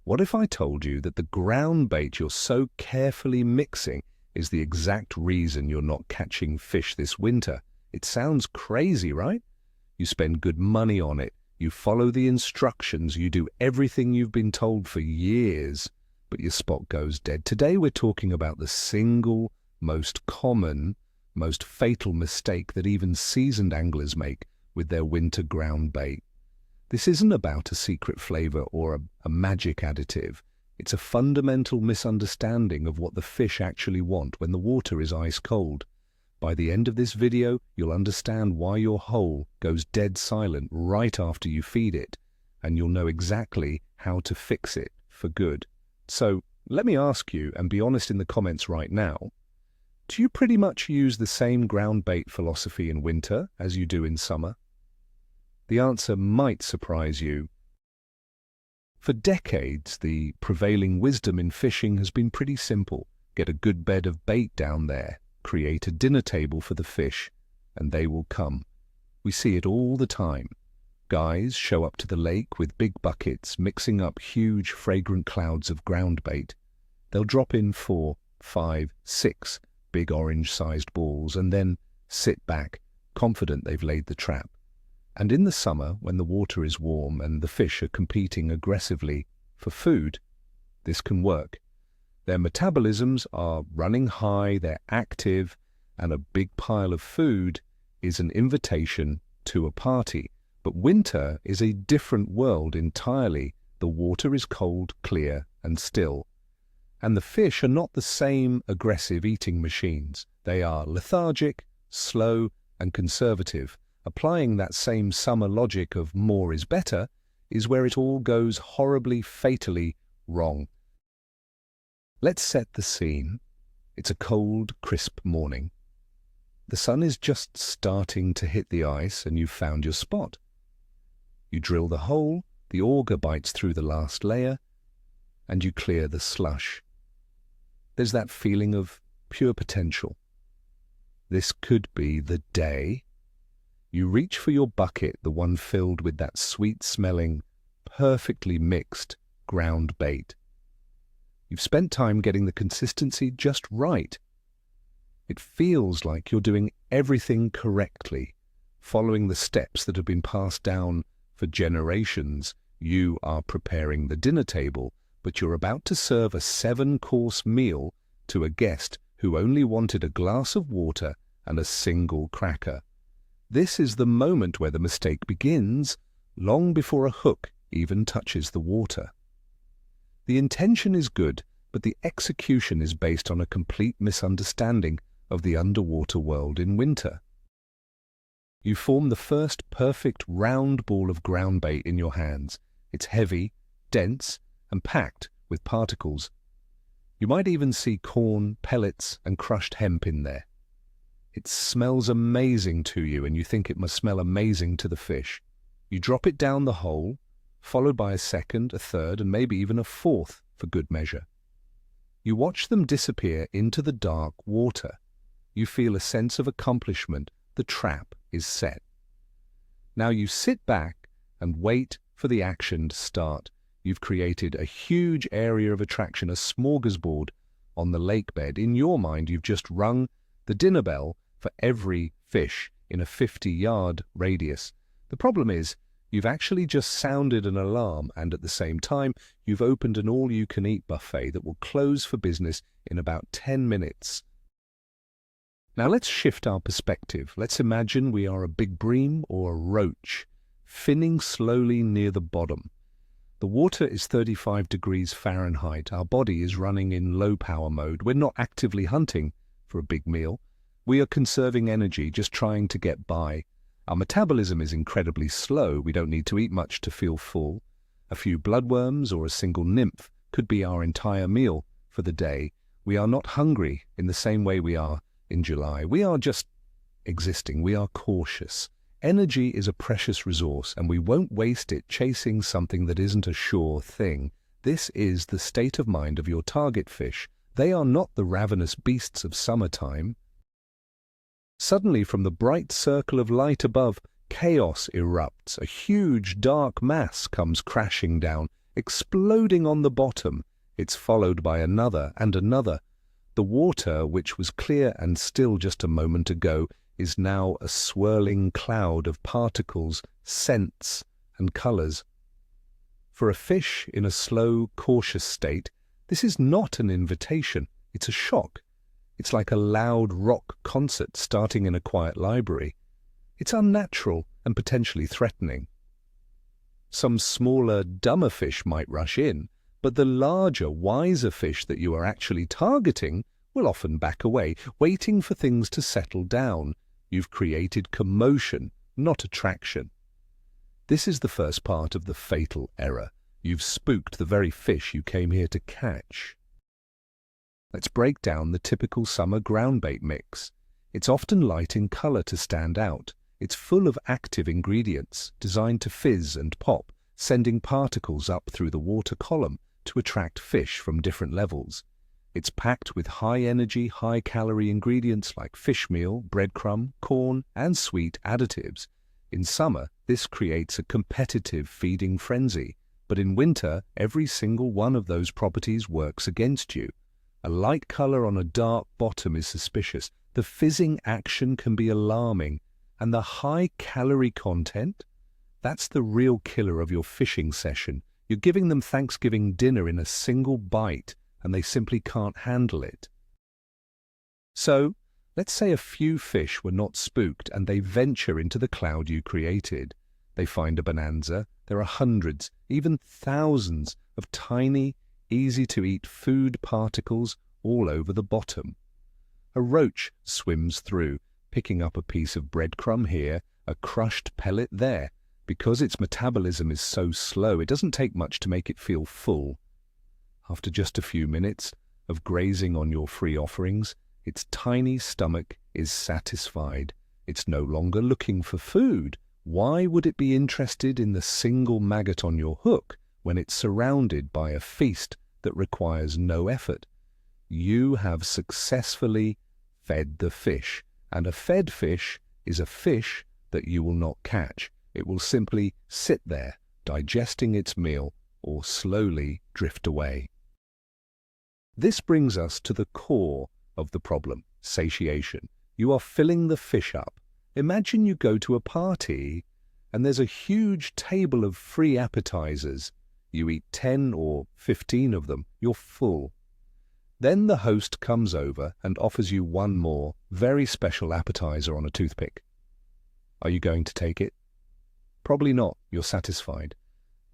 What if I told you that the ground bait you're so carefully mixing is the exact reason you're not catching fish this winter? It sounds crazy, right? You spend good money on it, you follow the instructions, you do everything you've been told for years, but your spot goes dead. Today we're talking about the single most common, most fatal mistake that even seasoned anglers make with their winter ground bait. This isn't about a secret flavor or a magic additive. It's a fundamental misunderstanding of what the fish actually want when the water is ice cold. By the end of this video, you'll understand why your hole goes dead silent right after you feed it, and you'll know exactly how to fix it for good. So let me ask you, and be honest in the comments right now, do you pretty much use the same ground bait philosophy in winter as you do in summer? The answer might surprise you. For decades, the prevailing wisdom in fishing has been pretty simple. Get a good bed of bait down there, create a dinner table for the fish, and they will come. We see it all the time. Guys show up to the lake with big buckets, mixing up huge, fragrant clouds of ground bait. They'll drop in 4, 5, 6 big orange-sized balls and then sit back, confident they've laid the trap. And in the summer, when the water is warm and the fish are competing aggressively for food, this can work. Their metabolisms are running high, they're active, and a big pile of food is an invitation to a party. But winter is a different world entirely. The water is cold, clear, and still. And the fish are not the same aggressive eating machines. They are lethargic, slow, and conservative. Applying that same summer logic of more is better is where it all goes horribly, fatally wrong. Let's set the scene. It's a cold, crisp morning. The sun is just starting to hit the ice and you've found your spot. You drill the hole, the auger bites through the last layer, and you clear the slush. There's that feeling of pure potential. This could be the day. You reach for your bucket, the one filled with that sweet-smelling, perfectly mixed ground bait. You've spent time getting the consistency just right. It feels like you're doing everything correctly, following the steps that have been passed down for generations. You are preparing the dinner table, but you're about to serve a 7-course meal to a guest who only wanted a glass of water and a single cracker. This is the moment where the mistake begins, long before a hook even touches the water. The intention is good, but the execution is based on a complete misunderstanding of the underwater world in winter. You form the first perfect round ball of ground bait in your hands. It's heavy, dense, and packed with particles. You might even see corn, pellets, and crushed hemp in there. It smells amazing to you, and you think it must smell amazing to the fish. You drop it down the hole, followed by a second, a third, and maybe even a fourth for good measure. You watch them disappear into the dark water. You feel a sense of accomplishment. The trap is set. Now you sit back and wait for the action to start. You've created a huge area of attraction, a smorgasbord on the lake bed. In your mind, you've just rung the dinner bell for every fish in a 50-yard radius. The problem is, you've actually just sounded an alarm, and at the same time, you've opened an all-you-can-eat buffet that will close for business in about 10 minutes. Now let's shift our perspective. Let's imagine we are a big bream or a roach, finning slowly near the bottom. The water is 35 degrees Fahrenheit. Our body is running in low-power mode. We're not actively hunting for a big meal. We are conserving energy, just trying to get by. Our metabolism is incredibly slow. We don't need to eat much to feel full. A few bloodworms or a single nymph could be our entire meal for the day. We are not hungry in the same way we are in July. We are just existing. We are cautious. Energy is a precious resource, and we won't waste it chasing something that isn't a sure thing. This is the state of mind of your target fish. They are not the ravenous beasts of summertime. Suddenly, from the bright circle of light above, chaos erupts. A huge dark mass comes crashing down. exploding on the bottom. It's followed by another and another. The water, which was clear and still just a moment ago, is now a swirling cloud of particles, scents, and colors. For a fish in a slow, cautious state, this is not an invitation, it's a shock. It's like a loud rock concert starting in a quiet library. It's unnatural and potentially threatening. Some smaller, dumber fish might rush in, but the larger, wiser fish that you are actually targeting will often back away, waiting for things to settle down. You've created commotion, not attraction. This is the first part of the fatal error. You've spooked the very fish you came here to catch. Let's break down the typical summer groundbait mix. It's often light in color to stand out. It's full of active ingredients designed to fizz and pop, sending particles up through the water column to attract fish from different levels. It's packed with high-energy, high-calorie ingredients like fish meal, breadcrumb, corn, and sweet additives. In summer, this creates a competitive feeding frenzy, but in winter, every single one of those properties works against you. A light color on a dark bottom is suspicious. The fizzing action can be alarming. And the high-calorie content? That's the real killer of your fishing session. You're giving them Thanksgiving dinner in a single bite, and they simply can't handle it. So, let's say a few fish were not spooked and they venture into the cloud you created. They find a bonanza. There are hundreds, even thousands of tiny, easy-to-eat food particles all over the bottom. A roach swims through, picking up a piece of breadcrumb here, a crushed pellet there. Because its metabolism is so slow, it doesn't take much to make it feel full. After just a few minutes of grazing on your free offerings, its tiny stomach is satisfied. It's no longer looking for food. Why would it be interested in the single maggot on your hook when it's surrounded by a feast that requires no effort? You have successfully fed the fish, and a fed fish is a fish that you will not catch. It will simply sit there, digesting its meal, or slowly drift away. This brings us to the core of the problem, satiation. You are filling the fish up. Imagine you go to a party and there's a huge table of free appetizers. You eat 10 or 15 of them. You're full. Then the host comes over and offers you one more, very special appetizer on a toothpick. Are you going to take it? Probably not. You're satisfied.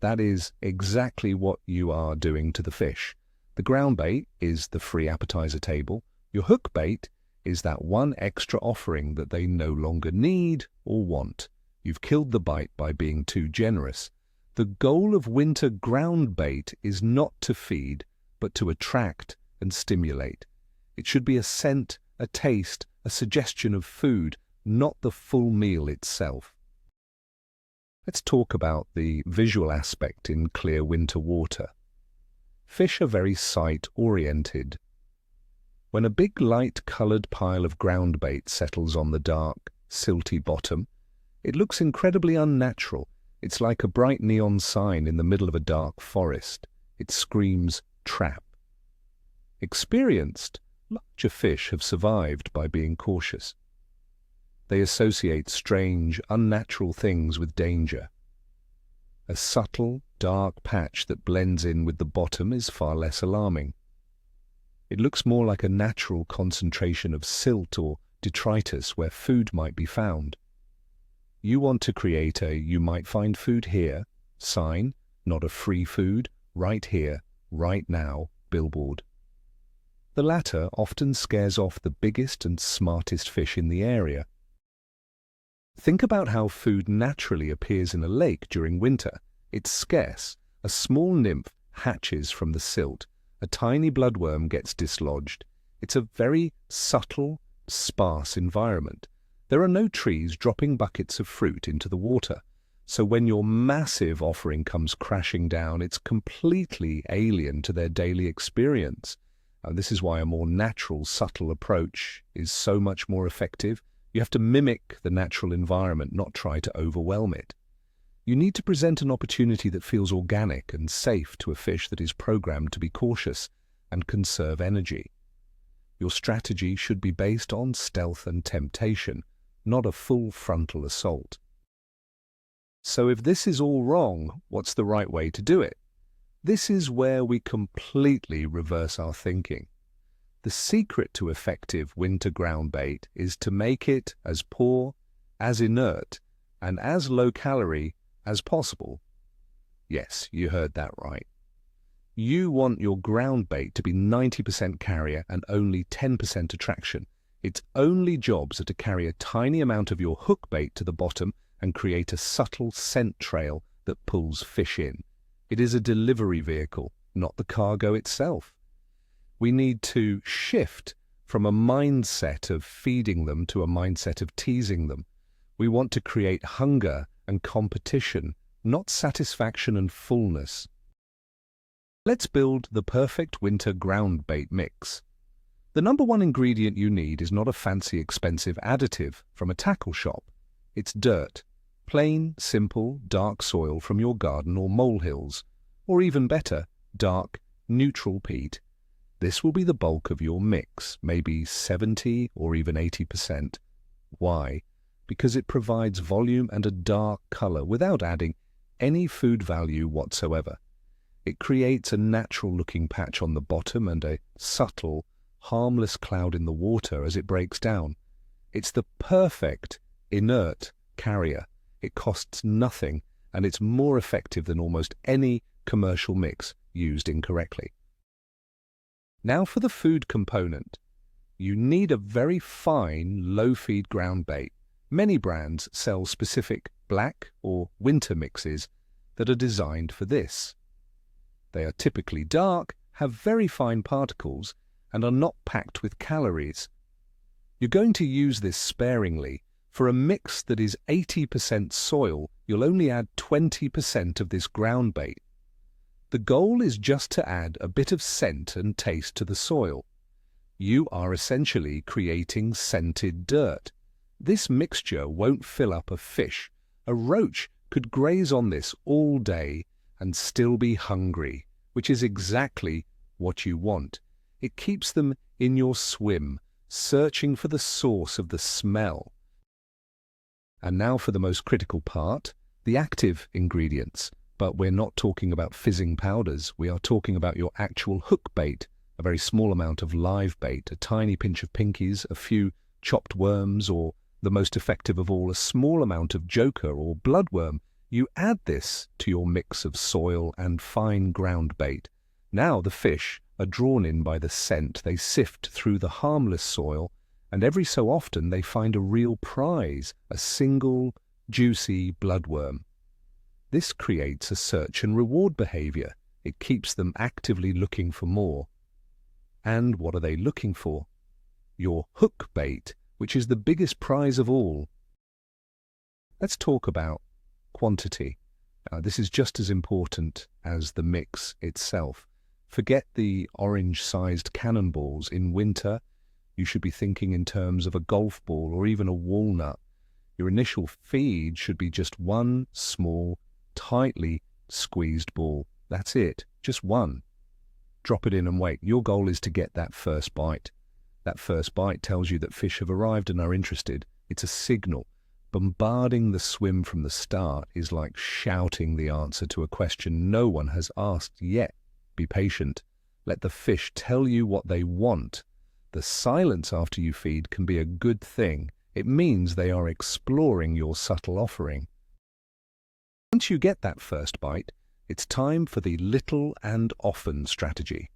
That is exactly what you are doing to the fish. The ground bait is the free appetizer table. Your hook bait is that one extra offering that they no longer need or want. You've killed the bite by being too generous. The goal of winter ground bait is not to feed, but to attract and stimulate. It should be a scent, a taste, a suggestion of food, not the full meal itself. Let's talk about the visual aspect in clear winter water. Fish are very sight-oriented. When a big light-colored pile of ground bait settles on the dark, silty bottom, it looks incredibly unnatural. It's like a bright neon sign in the middle of a dark forest. It screams trap. Experienced, larger fish have survived by being cautious. They associate strange, unnatural things with danger. A subtle, dark patch that blends in with the bottom is far less alarming. It looks more like a natural concentration of silt or detritus where food might be found. You want to create a "you might find food here" sign, not a "free food, right here, right now" billboard. The latter often scares off the biggest and smartest fish in the area. Think about how food naturally appears in a lake during winter. It's scarce. A small nymph hatches from the silt. A tiny bloodworm gets dislodged. It's a very subtle, sparse environment. There are no trees dropping buckets of fruit into the water. So when your massive offering comes crashing down, it's completely alien to their daily experience. And this is why a more natural, subtle approach is so much more effective. You have to mimic the natural environment, not try to overwhelm it. You need to present an opportunity that feels organic and safe to a fish that is programmed to be cautious and conserve energy. Your strategy should be based on stealth and temptation, not a full frontal assault. So if this is all wrong, what's the right way to do it? This is where we completely reverse our thinking. The secret to effective winter ground bait is to make it as poor, as inert, and as low-calorie as possible. Yes, you heard that right. You want your ground bait to be 90% carrier and only 10% attraction. Its only jobs are to carry a tiny amount of your hook bait to the bottom and create a subtle scent trail that pulls fish in. It is a delivery vehicle, not the cargo itself. We need to shift from a mindset of feeding them to a mindset of teasing them. We want to create hunger and competition, not satisfaction and fullness. Let's build the perfect winter ground bait mix. The number one ingredient you need is not a fancy, expensive additive from a tackle shop. It's dirt. Plain, simple, dark soil from your garden or molehills. Or even better, dark, neutral peat. This will be the bulk of your mix, maybe 70 or even 80%. Why? Because it provides volume and a dark color without adding any food value whatsoever. It creates a natural-looking patch on the bottom and a subtle, harmless cloud in the water as it breaks down. It's the perfect, inert carrier. It costs nothing, and it's more effective than almost any commercial mix used incorrectly. Now for the food component. You need a very fine, low-feed ground bait. Many brands sell specific black or winter mixes that are designed for this. They are typically dark, have very fine particles, and are not packed with calories. You're going to use this sparingly. For a mix that is 80% soil, you'll only add 20% of this ground bait. The goal is just to add a bit of scent and taste to the soil. You are essentially creating scented dirt. This mixture won't fill up a fish. A roach could graze on this all day and still be hungry, which is exactly what you want. It keeps them in your swim, searching for the source of the smell. And now for the most critical part, the active ingredients. But we're not talking about fizzing powders. We are talking about your actual hook bait, a very small amount of live bait, a tiny pinch of pinkies, a few chopped worms, or the most effective of all, a small amount of joker or bloodworm. You add this to your mix of soil and fine ground bait. Now the fish are drawn in by the scent. They sift through the harmless soil, and every so often they find a real prize, a single, juicy bloodworm. This creates a search and reward behavior. It keeps them actively looking for more. And what are they looking for? Your hook bait, which is the biggest prize of all. Let's talk about quantity. This is just as important as the mix itself. Forget the orange-sized cannonballs. In winter, you should be thinking in terms of a golf ball or even a walnut. Your initial feed should be just one small, tightly squeezed ball. That's it, just one. Drop it in and wait. Your goal is to get that first bite. That first bite tells you that fish have arrived and are interested. It's a signal. Bombarding the swim from the start is like shouting the answer to a question no one has asked yet. Be patient. Let the fish tell you what they want. The silence after you feed can be a good thing. It means they are exploring your subtle offering. Once you get that first bite, it's time for the little and often strategy.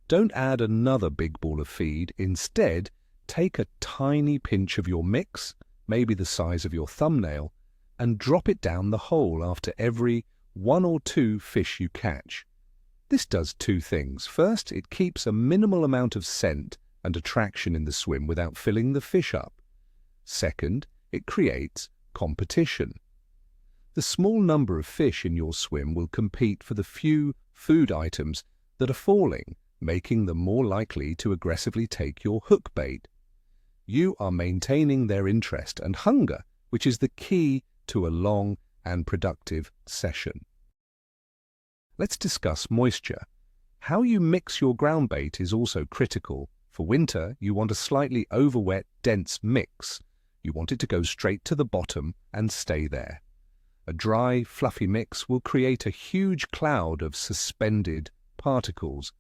Don't add another big ball of feed. Instead, take a tiny pinch of your mix, maybe the size of your thumbnail, and drop it down the hole after every 1 or 2 fish you catch. This does 2 things. First, it keeps a minimal amount of scent and attraction in the swim without filling the fish up. Second, it creates competition. The small number of fish in your swim will compete for the few food items that are falling, making them more likely to aggressively take your hook bait. You are maintaining their interest and hunger, which is the key to a long and productive session. Let's discuss moisture. How you mix your ground bait is also critical. For winter, you want a slightly over-wet, dense mix. You want it to go straight to the bottom and stay there. A dry, fluffy mix will create a huge cloud of suspended particles.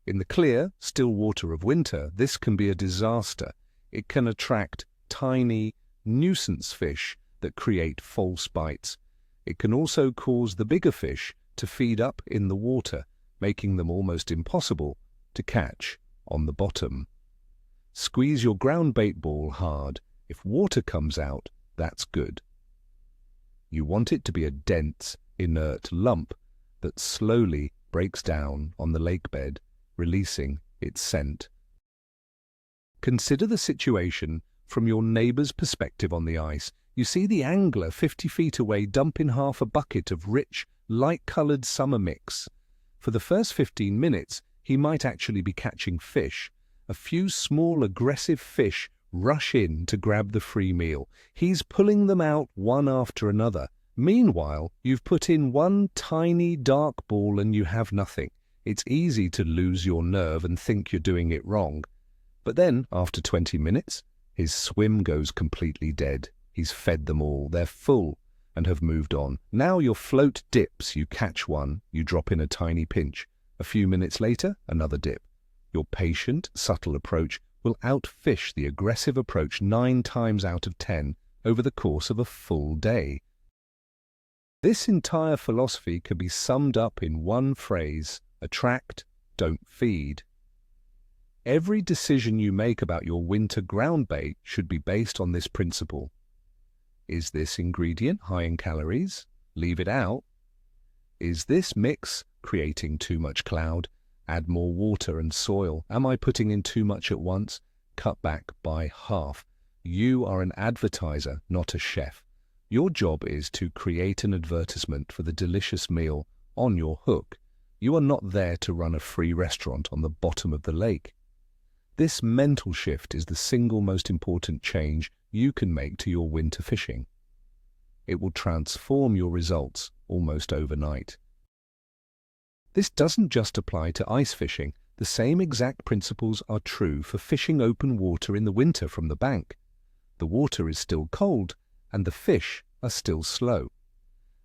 In the clear, still water of winter, this can be a disaster. It can attract tiny nuisance fish that create false bites. It can also cause the bigger fish to feed up in the water, making them almost impossible to catch on the bottom. Squeeze your ground bait ball hard. If water comes out, that's good. You want it to be a dense, inert lump that slowly breaks down on the lake bed, releasing its scent. Consider the situation from your neighbor's perspective on the ice. You see the angler 50 feet away dump in half a bucket of rich, light-colored summer mix. For the first 15 minutes, he might actually be catching fish. A few small, aggressive fish rush in to grab the free meal. He's pulling them out one after another. Meanwhile, you've put in one tiny dark ball and you have nothing. It's easy to lose your nerve and think you're doing it wrong. But then, after 20 minutes, his swim goes completely dead. He's fed them all. They're full and have moved on. Now your float dips. You catch one. You drop in a tiny pinch. A few minutes later, another dip. Your patient, subtle approach will outfish the aggressive approach 9 times out of 10 over the course of a full day. This entire philosophy can be summed up in one phrase: attract, don't feed. Every decision you make about your winter ground bait should be based on this principle. Is this ingredient high in calories? Leave it out. Is this mix creating too much cloud? Add more water and soil. Am I putting in too much at once? Cut back by half. You are an advertiser, not a chef. Your job is to create an advertisement for the delicious meal on your hook. You are not there to run a free restaurant on the bottom of the lake. This mental shift is the single most important change you can make to your winter fishing. It will transform your results almost overnight. This doesn't just apply to ice fishing. The same exact principles are true for fishing open water in the winter from the bank. The water is still cold and the fish are still slow.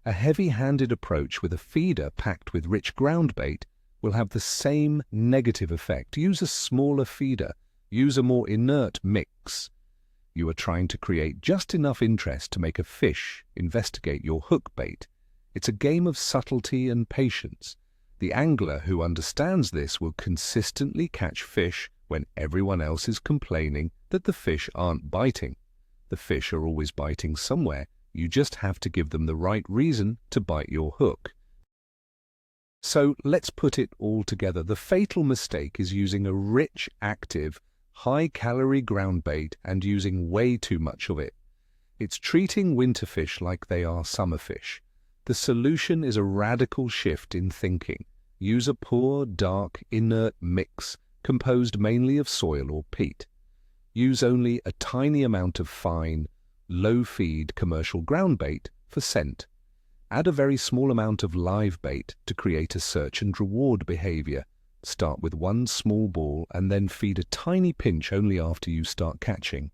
A heavy-handed approach with a feeder packed with rich ground bait will have the same negative effect. Use a smaller feeder. Use a more inert mix. You are trying to create just enough interest to make a fish investigate your hook bait. It's a game of subtlety and patience. The angler who understands this will consistently catch fish when everyone else is complaining that the fish aren't biting. The fish are always biting somewhere. You just have to give them the right reason to bite your hook. So let's put it all together. The fatal mistake is using a rich, active, high-calorie ground bait and using way too much of it. It's treating winter fish like they are summer fish. The solution is a radical shift in thinking. Use a poor, dark, inert mix composed mainly of soil or peat. Use only a tiny amount of fine, low-feed commercial ground bait for scent. Add a very small amount of live bait to create a search and reward behavior. Start with one small ball and then feed a tiny pinch only after you start catching.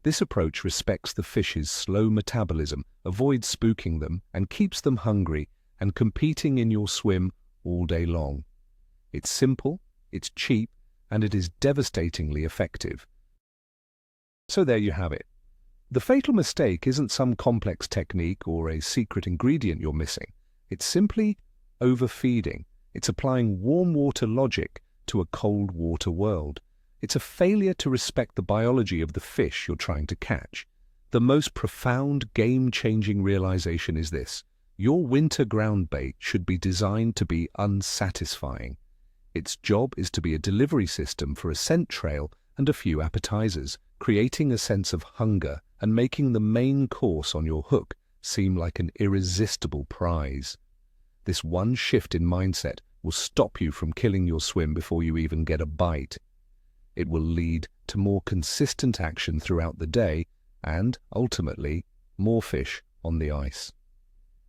This approach respects the fish's slow metabolism, avoids spooking them, and keeps them hungry and competing in your swim all day long. It's simple, it's cheap, and it is devastatingly effective. So there you have it. The fatal mistake isn't some complex technique or a secret ingredient you're missing. It's simply overfeeding. It's applying warm water logic to a cold water world. It's a failure to respect the biology of the fish you're trying to catch. The most profound, game-changing realization is this: your winter ground bait should be designed to be unsatisfying. Its job is to be a delivery system for a scent trail and a few appetizers, creating a sense of hunger and making the main course on your hook seem like an irresistible prize. This one shift in mindset will stop you from killing your swim before you even get a bite. It will lead to more consistent action throughout the day and, ultimately, more fish on the ice.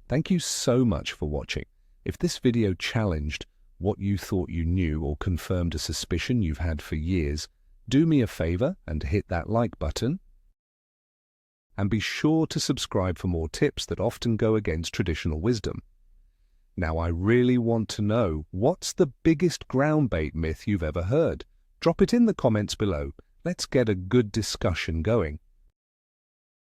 Thank you so much for watching. If this video challenged what you thought you knew or confirmed a suspicion you've had for years, do me a favor and hit that like button. And be sure to subscribe for more tips that often go against traditional wisdom. Now, I really want to know, what's the biggest groundbait myth you've ever heard? Drop it in the comments below. Let's get a good discussion going.